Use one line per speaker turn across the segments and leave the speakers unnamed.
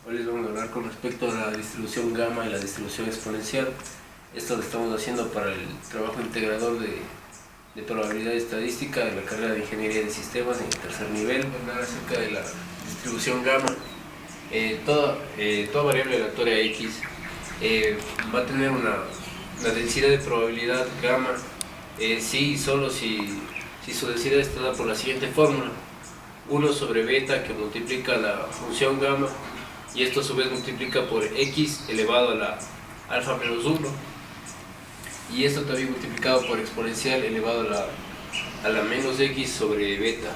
Hoy les vamos a hablar con respecto a la distribución gamma y la distribución exponencial. Esto lo estamos haciendo para el trabajo integrador de probabilidad estadística de la carrera de Ingeniería de Sistemas en el tercer nivel. Vamos a hablar acerca de la distribución gamma. Toda variable aleatoria X va a tener una densidad de probabilidad gamma si y solo si su densidad está dada por la siguiente fórmula: 1 sobre beta, que multiplica la función gamma, y esto a su vez multiplica por x elevado a la alfa menos 1, y esto también multiplicado por exponencial elevado a la menos x sobre beta,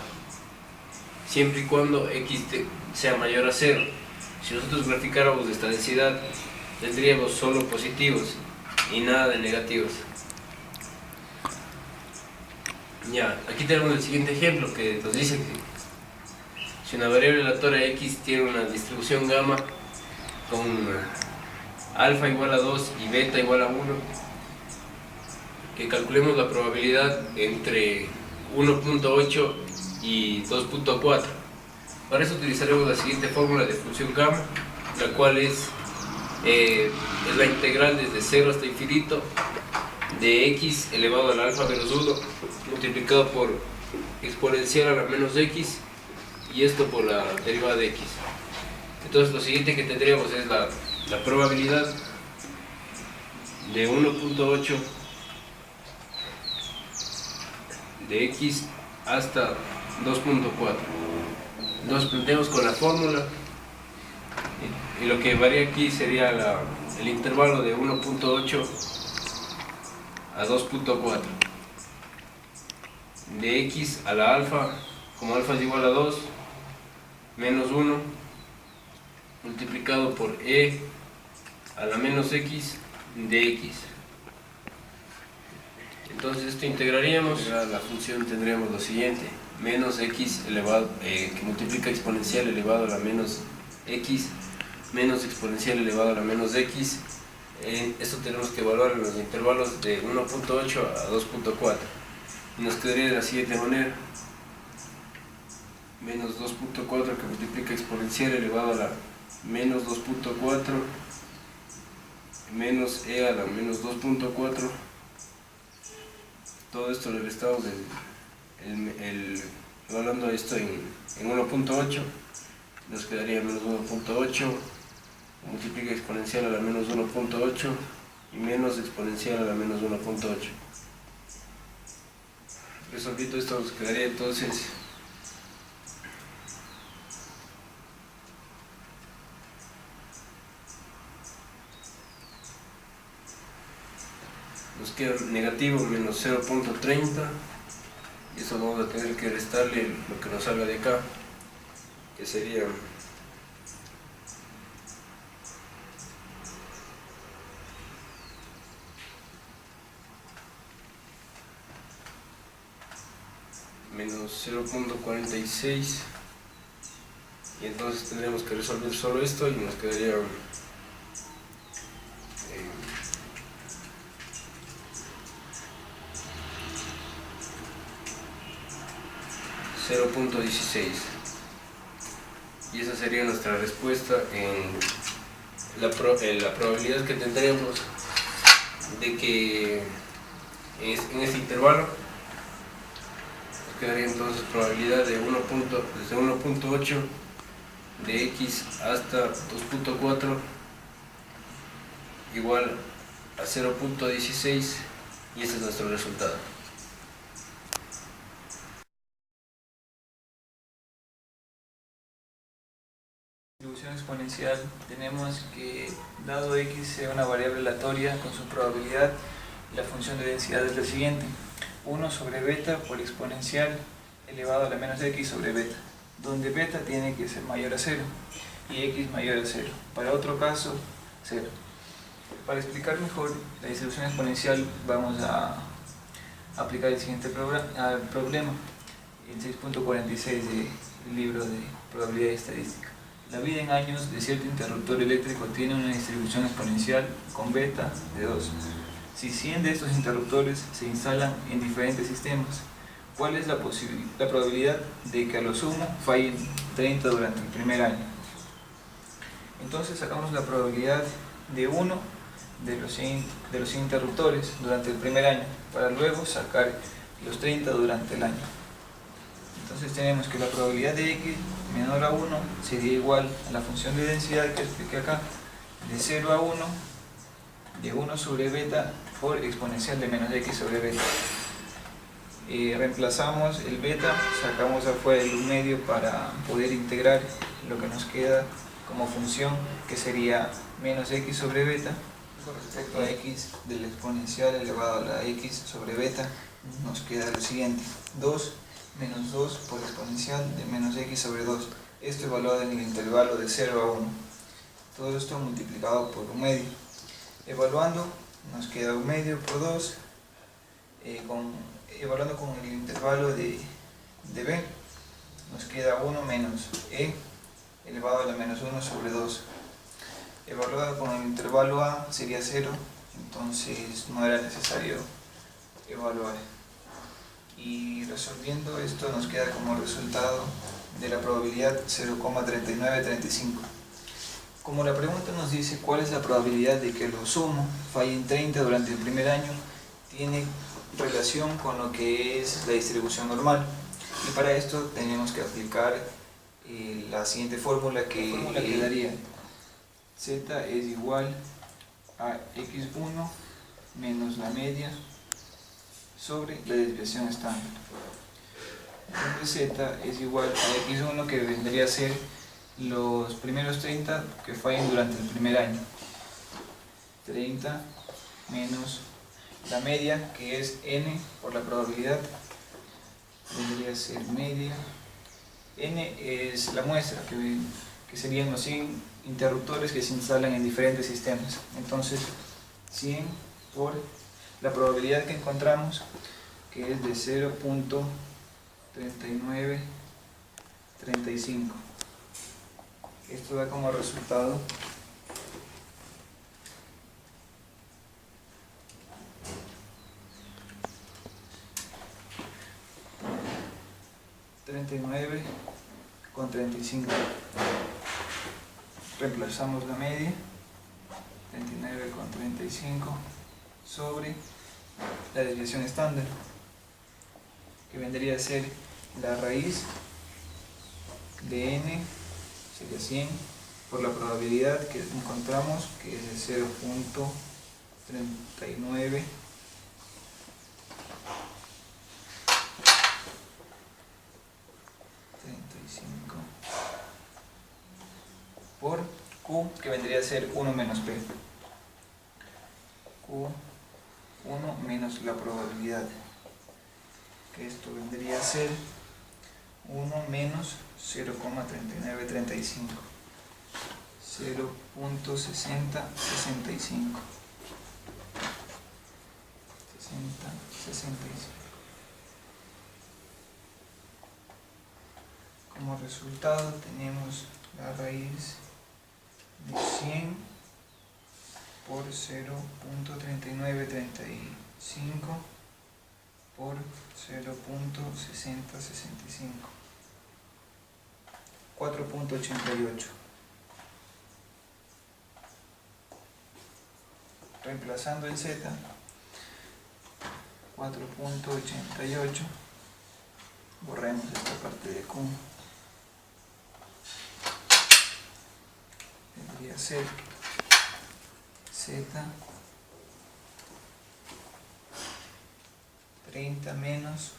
siempre y cuando x sea mayor a 0. Si nosotros graficáramos esta densidad, tendríamos solo positivos y nada de negativos. Ya, aquí tenemos el siguiente ejemplo que nos dice que si una variable aleatoria x tiene una distribución gamma con alfa igual a 2 y beta igual a 1, que calculemos la probabilidad entre 1.8 y 2.4. Para eso utilizaremos la siguiente fórmula de función gamma, la cual es la integral desde 0 hasta infinito de x elevado al alfa menos 1 multiplicado por exponencial a la menos x, y esto por la derivada de x. Entonces lo siguiente que tendríamos es la probabilidad de 1.8 de x hasta 2.4. Entonces planteamos con la fórmula, y lo que varía aquí sería el intervalo de 1.8 a 2.4 de x a la alfa, como alfa es igual a 2, menos 1 multiplicado por e a la menos x de x. Entonces esto integraríamos, la función tendríamos lo siguiente: menos x elevado, que multiplica exponencial elevado a la menos x, menos exponencial elevado a la menos x. Esto tenemos que evaluar en los intervalos de 1.8 a 2.4, y nos quedaría de la siguiente manera: menos 2.4 que multiplica exponencial elevado a la menos 2.4 menos e a la menos 2.4. Todo esto lo restamos evaluando esto en 1.8, nos quedaría menos 1.8, multiplica exponencial a la menos 1.8 y menos exponencial a la menos 1.8. Resolviendo esto nos quedaría entonces nos queda negativo menos 0.30, y eso vamos a tener que restarle lo que nos salga de acá, que sería menos 0.46, y entonces tendremos que resolver solo esto y nos quedaría 0.16, y esa sería nuestra respuesta en la probabilidad que tendremos de que en este intervalo nos quedaría entonces probabilidad de desde 1.8 de x hasta 2.4 igual a 0.16, y ese es nuestro resultado.
Distribución exponencial, tenemos que dado x sea una variable aleatoria con su probabilidad, la función de densidad es la siguiente: 1 sobre beta por exponencial elevado a la menos x sobre beta, donde beta tiene que ser mayor a 0 y x mayor a 0. Para otro caso, 0. Para explicar mejor la distribución exponencial vamos a aplicar el siguiente problema, el 6.46 del libro de probabilidad estadística. La vida en años de cierto interruptor eléctrico tiene una distribución exponencial con beta de 2. Si 100 de estos interruptores se instalan en diferentes sistemas, ¿cuál es la probabilidad de que a lo sumo fallen 30 durante el primer año? Entonces sacamos la probabilidad de 1 de los 100 interruptores durante el primer año, para luego sacar los 30 durante el año. Entonces tenemos que la probabilidad de x menor a 1 sería igual a la función de densidad que expliqué acá, de 0 a 1, de 1 sobre beta por exponencial de menos x sobre beta. Reemplazamos el beta, sacamos afuera el 1 medio para poder integrar lo que nos queda como función, que sería menos x sobre beta con respecto a x del exponencial elevado a la x sobre beta. Nos queda lo siguiente: 2 menos 2 por exponencial de menos x sobre 2, esto evaluado en el intervalo de 0 a 1, todo esto multiplicado por 1 medio. Evaluando nos queda 1 medio por 2, evaluando con el intervalo de b, nos queda 1 menos e elevado a la menos 1 sobre 2. Evaluado con el intervalo a sería 0, entonces no era necesario evaluar. Y resolviendo esto nos queda como resultado de la probabilidad 0,3935. Como la pregunta nos dice cuál es la probabilidad de que lo sumo falle en 30 durante el primer año, tiene relación con lo que es la distribución normal. Y para esto tenemos que aplicar la siguiente fórmula que daría: z es igual a x1 menos la media sobre la desviación estándar, donde z es igual a x1, que vendría a ser los primeros 30 que fallen durante el primer año, 30 menos la media, que es n por la probabilidad, vendría a ser media, n es la muestra, que serían los 100 interruptores que se instalan en diferentes sistemas. Entonces 100 por la probabilidad que encontramos, que es de 0.3935. Esto da como resultado 39,35. Reemplazamos la media, 39,35 sobre la desviación estándar, que vendría a ser la raíz de n, sería 100, por la probabilidad que encontramos, que es de 0.39 por Q, que vendría a ser 1 menos P. Q1 menos la probabilidad, que esto vendría a ser 1 menos 0,3935, 0.6065. Como resultado tenemos la raíz de 100 por 0.3935 por 0.6065, 4.88. Reemplazando el z, 4.88, borremos esta parte de Q, vendría a ser z 30 menos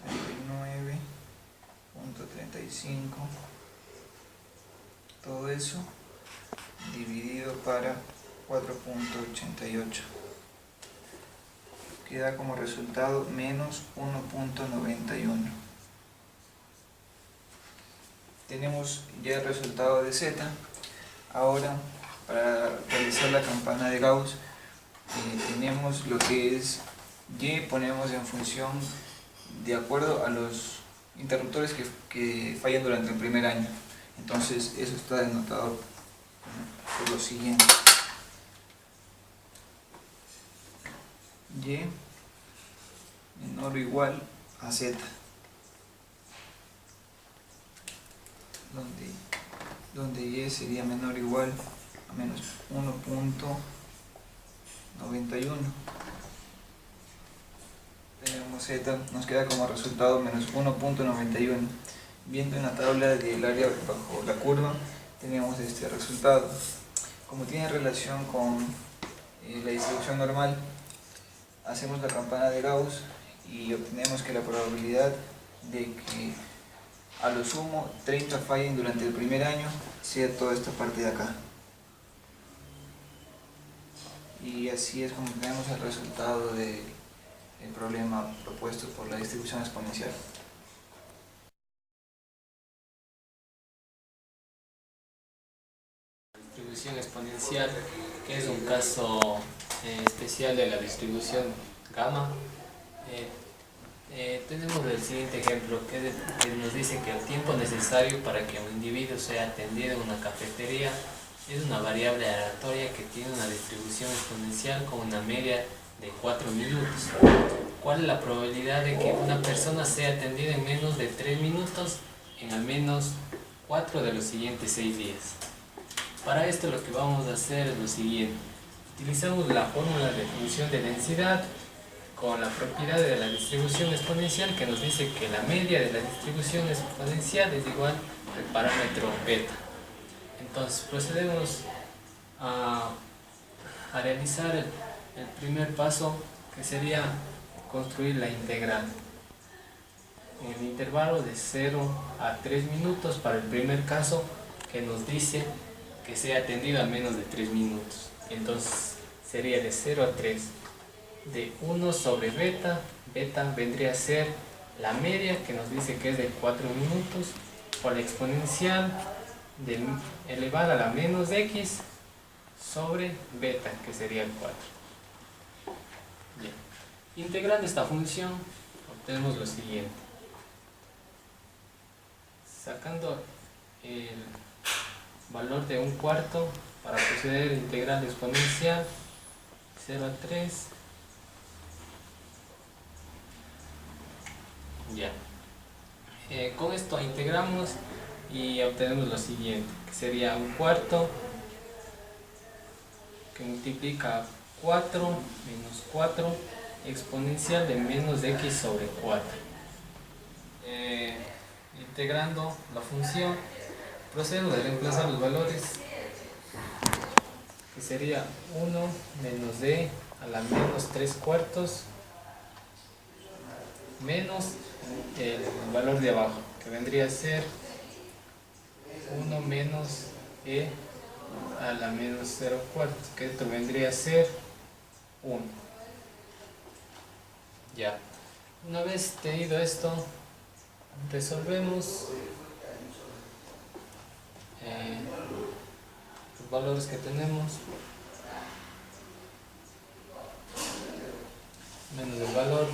39.35, todo eso dividido para 4.88, queda como resultado menos 1.91. Tenemos ya el resultado de z. Ahora, para realizar la campana de Gauss, tenemos lo que es y, ponemos en función de acuerdo a los interruptores que fallan durante el primer año. Entonces eso está denotado por lo siguiente: y menor o igual a z, donde donde y sería menor o igual a menos 1.91. Tenemos z, nos queda como resultado menos 1.91. Viendo en la tabla del área bajo la curva, tenemos este resultado. Como tiene relación con la distribución normal, hacemos la campana de Gauss y obtenemos que la probabilidad de que a lo sumo 30 fallen durante el primer año sea toda esta parte de acá. Y así es como tenemos el resultado del problema propuesto por la distribución exponencial.
Distribución exponencial, que es un caso especial de la distribución gamma. Tenemos el siguiente ejemplo que nos dice que el tiempo necesario para que un individuo sea atendido en una cafetería es una variable aleatoria que tiene una distribución exponencial con una media de 4 minutos. ¿Cuál es la probabilidad de que una persona sea atendida en menos de 3 minutos en al menos 4 de los siguientes 6 días? Para esto lo que vamos a hacer es lo siguiente. Utilizamos la fórmula de función de densidad con la propiedad de la distribución exponencial que nos dice que la media de la distribución exponencial es igual al parámetro beta. Entonces procedemos a realizar el primer paso, que sería construir la integral en el intervalo de 0 a 3 minutos para el primer caso, que nos dice que sea atendido a menos de 3 minutos. Entonces sería de 0 a 3 de 1 sobre beta. Beta vendría a ser la media, que nos dice que es de 4 minutos, por la exponencial elevada a la menos x sobre beta, que sería el 4. Bien. Integrando esta función obtenemos lo siguiente. Sacando el valor de 1/4 para proceder a integral exponencial 0 a 3. Ya. Con esto integramos y obtenemos lo siguiente, que sería 1/4 que multiplica 4 menos 4 exponencial de menos x sobre 4. Integrando la función, procedemos a reemplazar los valores, que sería 1 menos d a la menos 3/4 menos el valor de abajo, que vendría a ser 1 menos e a la menos 0/4, que esto vendría a ser 1. Ya. Una vez tenido esto, resolvemos los valores que tenemos menos el valor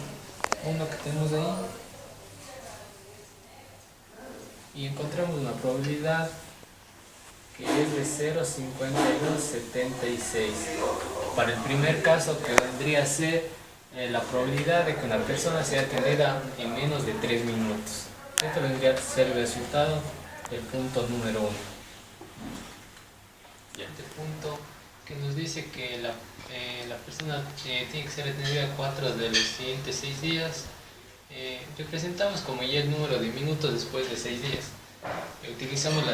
1 que tenemos ahí, y encontramos una probabilidad que es de 0,5276 para el primer caso, que vendría a ser la probabilidad de que una persona sea atendida en menos de 3 minutos. Esto vendría a ser el resultado del punto número 1. Este punto que nos dice que la persona tiene que ser atendida 4 de los siguientes 6 días. Representamos como ya el número de minutos después de 6 días. Utilizamos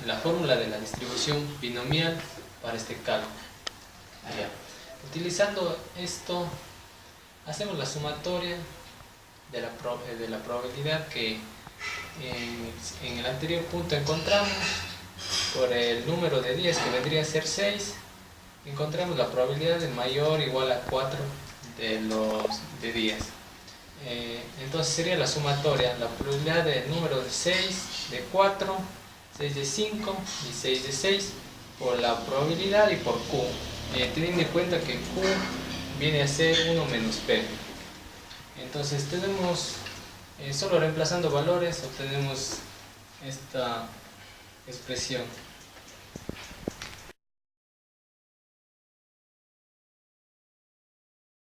la fórmula de la distribución binomial para este cálculo. Ya. Utilizando esto, hacemos la sumatoria de la probabilidad que en el anterior punto encontramos por el número de días, que vendría a ser 6. Encontramos la probabilidad de mayor o igual a 4 de días. Entonces sería la sumatoria, la probabilidad del número de 6, de 4, 6 de 5 y 6 de 6 por la probabilidad y por Q, teniendo en cuenta que Q viene a ser 1 menos P. Entonces tenemos, solo reemplazando valores, obtenemos esta expresión.